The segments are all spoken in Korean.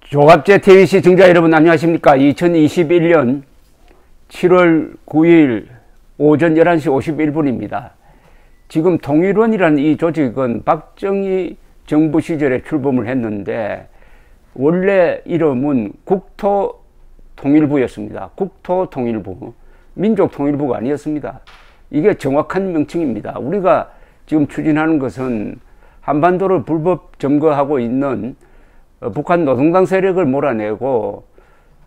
조갑제 TV 시청자 여러분 안녕하십니까. 2021년 7월 9일 오전 11시 51분입니다. 지금 통일원이라는 이 조직은 박정희 정부 시절에 출범을 했는데 원래 이름은 국토통일부였습니다. 국토통일부, 민족통일부가 아니었습니다. 이게 정확한 명칭입니다. 우리가 지금 추진하는 것은 한반도를 불법 점거하고 있는 북한 노동당 세력을 몰아내고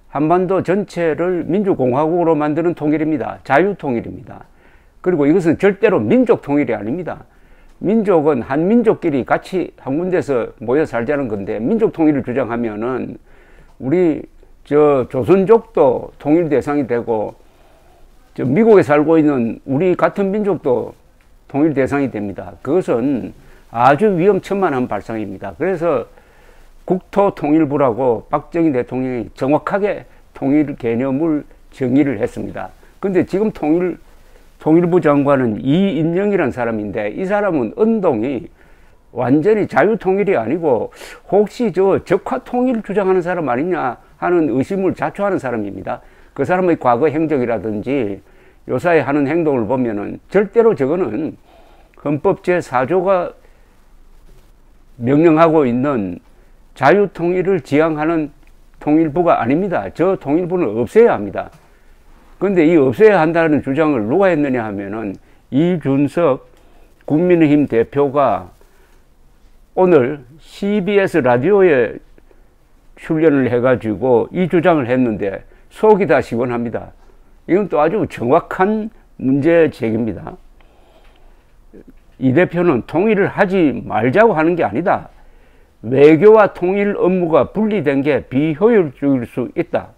한반도 전체를 민주공화국으로 만드는 통일입니다. 자유통일입니다. 그리고 이것은 절대로 민족통일이 아닙니다. 민족은 한민족끼리 같이 한 군데서 모여 살자는 건데, 민족통일을 주장하면은 우리 조선족도 통일 대상이 되고 미국에 살고 있는 우리 같은 민족도 통일 대상이 됩니다. 그것은 아주 위험천만한 발상입니다. 그래서 국토통일부라고 박정희 대통령이 정확하게 통일 개념을 정의를 했습니다. 근데 지금 통일부 장관은 이인영이라는 사람인데, 이 사람은 언동이 완전히 자유통일이 아니고 혹시 적화통일 주장하는 사람 아니냐 하는 의심을 자초하는 사람입니다. 그 사람의 과거 행적이라든지 요사이 하는 행동을 보면은 절대로 저거는 헌법 제4조가 명령하고 있는 자유통일을 지향하는 통일부가 아닙니다. 저 통일부는 없애야 합니다. 그런데 이 없애야 한다는 주장을 누가 했느냐 하면은 이준석 국민의힘 대표가 오늘 CBS 라디오에 출연을 해가지고 이 주장을 했는데 속이 다 시원합니다. 이건 또 아주 정확한 문제 제기입니다. 이 대표는 통일을 하지 말자고 하는 게 아니다. 외교와 통일 업무가 분리된 게 비효율적일 수 있다.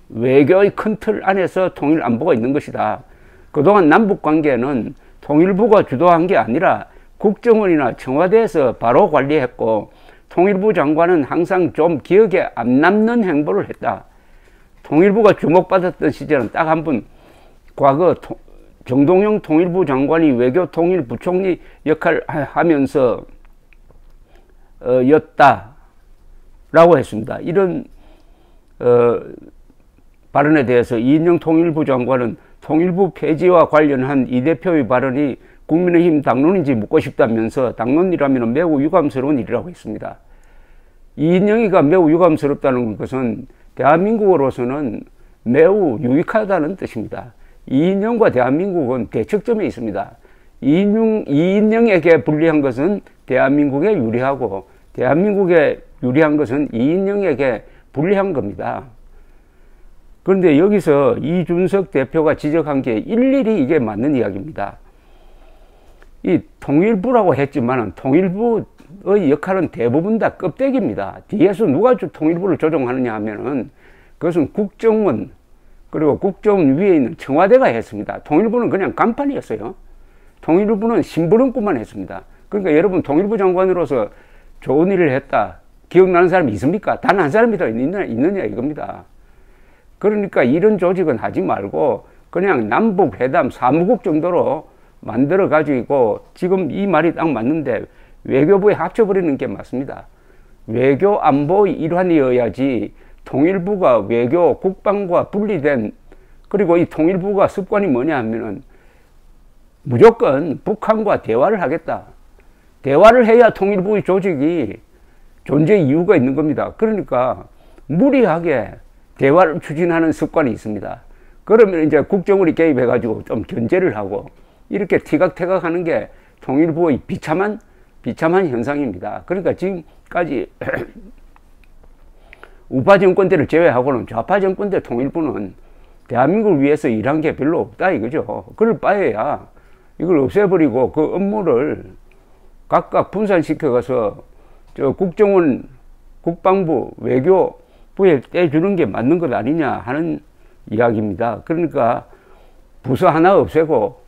외교의 큰 틀 안에서 통일 안보가 있는 것이다. 그동안 남북관계는 통일부가 주도한 게 아니라 국정원이나 청와대에서 바로 관리했고, 통일부 장관은 항상 좀 기억에 안 남는 행보를 했다. 통일부가 주목받았던 시절은 딱 한 번, 과거 정동영 통일부 장관이 외교통일부총리 역할을 하면서 였다라고 했습니다. 이런 발언에 대해서 이인영 통일부 장관은 통일부 폐지와 관련한 이 대표의 발언이 국민의힘 당론인지 묻고 싶다면서 당론이라면 매우 유감스러운 일이라고 했습니다. 이인영이가 매우 유감스럽다는 것은 대한민국으로서는 매우 유익하다는 뜻입니다. 이인영과 대한민국은 대척점에 있습니다. 이인영에게 불리한 것은 대한민국에 유리하고, 대한민국에 유리한 것은 이인영에게 불리한 겁니다. 그런데 여기서 이준석 대표가 지적한 게 일일이 이게 맞는 이야기입니다. 이 통일부라고 했지만 통일부의 역할은 대부분 다 껍데기입니다. 뒤에서 누가 통일부를 조종하느냐 하면은 그것은 국정원, 그리고 국정원 위에 있는 청와대가 했습니다. 통일부는 그냥 간판이었어요. 통일부는 심부름꾼만 했습니다. 그러니까 여러분, 통일부 장관으로서 좋은 일을 했다 기억나는 사람이 있습니까? 단 한 사람이 더 있느냐 이겁니다. 그러니까 이런 조직은 하지 말고 그냥 남북회담 사무국 정도로 만들어 가지고, 지금 이 말이 딱 맞는데 외교부에 합쳐버리는 게 맞습니다. 외교 안보의 일환이어야지 통일부가 외교 국방과 분리된, 그리고 이 통일부가 습관이 뭐냐 하면은 무조건 북한과 대화를 하겠다. 대화를 해야 통일부의 조직이 존재 이유가 있는 겁니다. 그러니까 무리하게 대화를 추진하는 습관이 있습니다. 그러면 이제 국정원이 개입해가지고 좀 견제를 하고 이렇게 티각태각 하는 게 통일부의 비참한 현상입니다. 그러니까 지금까지 우파 정권 때를 제외하고는 좌파 정권 때 통일부는 대한민국을 위해서 일한 게 별로 없다 이거죠. 그럴 바에야 이걸 없애버리고 그 업무를 각각 분산시켜가서 국정원, 국방부, 외교부에 떼주는 게 맞는 것 아니냐 하는 이야기입니다. 그러니까 부서 하나 없애고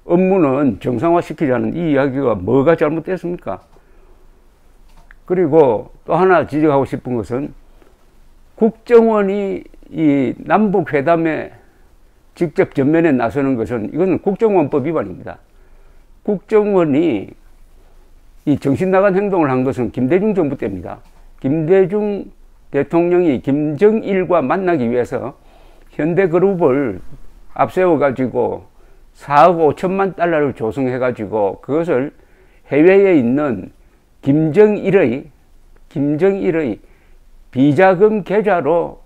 업무는 정상화시키자는 이 이야기가 뭐가 잘못됐습니까? 그리고 또 하나 지적하고 싶은 것은 국정원이 이 남북회담에 직접 전면에 나서는 것은 이거는 국정원법 위반입니다. 국정원이 이 정신 나간 행동을 한 것은 김대중 정부 때입니다. 김대중 대통령이 김정일과 만나기 위해서 현대그룹을 앞세워가지고 4억 5천만 달러를 조성해가지고 그것을 해외에 있는 김정일의 비자금 계좌로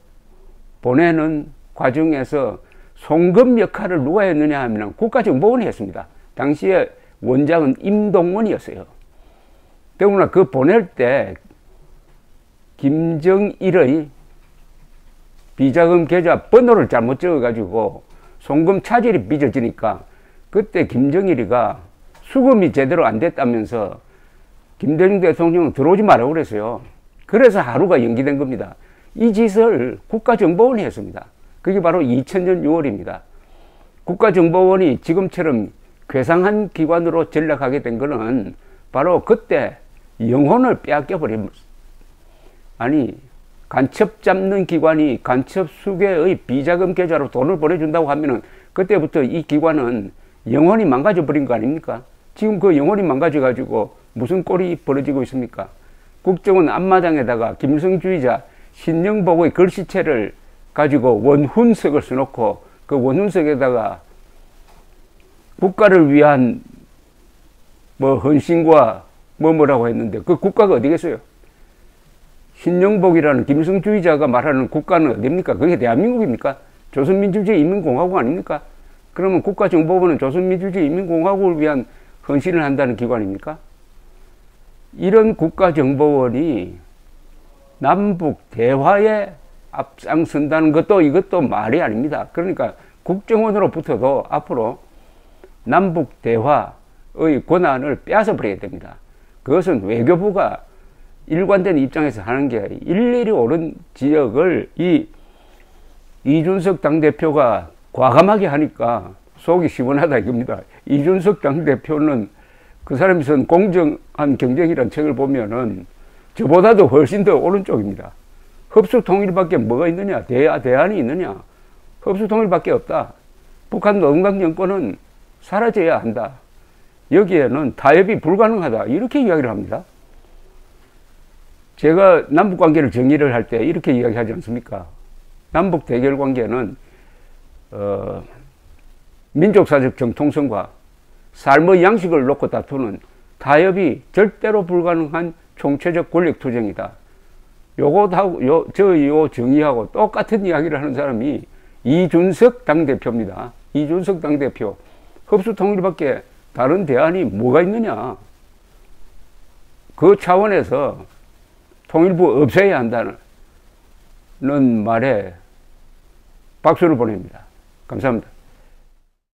보내는 과정에서 송금 역할을 누가 했느냐 하면 국가정보원이 했습니다. 당시에 원장은 임동원이었어요. 더구나 그 보낼 때 김정일의 비자금 계좌 번호를 잘못 적어가지고 송금 차질이 빚어지니까 그때 김정일이가 수금이 제대로 안 됐다면서 김대중 대통령은 들어오지 말라고 그랬어요. 그래서 하루가 연기된 겁니다. 이 짓을 국가정보원이 했습니다. 그게 바로 2000년 6월입니다. 국가정보원이 지금처럼 괴상한 기관으로 전락하게 된 것은 바로 그때 영혼을 빼앗겨버린, 아니 간첩 잡는 기관이 간첩 수개의 비자금 계좌로 돈을 보내준다고 하면은 그때부터 이 기관은 영혼이 망가져 버린 거 아닙니까? 지금 그 영혼이 망가져 가지고 무슨 꼴이 벌어지고 있습니까? 국정원 앞마당에다가 김일성주의자 신영복의 글씨체를 가지고 원훈석을 써놓고 그 원훈석에다가 국가를 위한 뭐 헌신과 뭐라고 했는데 그 국가가 어디겠어요? 신영복이라는 김일성주의자가 말하는 국가는 어디입니까? 그게 대한민국입니까? 조선민주주의 인민공화국 아닙니까? 그러면 국가정보원은 조선민주주의 인민공화국을 위한 헌신을 한다는 기관입니까? 이런 국가정보원이 남북 대화에 앞장선다는 것도 이것도 말이 아닙니다. 그러니까 국정원으로부터도 앞으로 남북 대화의 권한을 빼앗아 버려야 됩니다. 그것은 외교부가 일관된 입장에서 하는 게 일일이 옳은 지역을 이준석 당대표가 과감하게 하니까 속이 시원하다 이겁니다. 이준석 당대표는 그 사람이 쓴 공정한 경쟁이라는 책을 보면은 저보다도 훨씬 더 오른쪽입니다. 흡수통일밖에 뭐가 있느냐? 대안이 있느냐? 흡수통일밖에 없다. 북한 노동당 정권은 사라져야 한다. 여기에는 타협이 불가능하다. 이렇게 이야기를 합니다. 제가 남북관계를 정의를 할 때 이렇게 이야기하지 않습니까? 남북 대결 관계는 민족사적 정통성과 삶의 양식을 놓고 다투는 타협이 절대로 불가능한 총체적 권력투쟁이다. 요것하고 요 정의하고 똑같은 이야기를 하는 사람이 이준석 당대표입니다. 이준석 당대표. 흡수통일밖에 다른 대안이 뭐가 있느냐. 그 차원에서 통일부 없애야 한다는 말에 박수를 보냅니다. 감사합니다.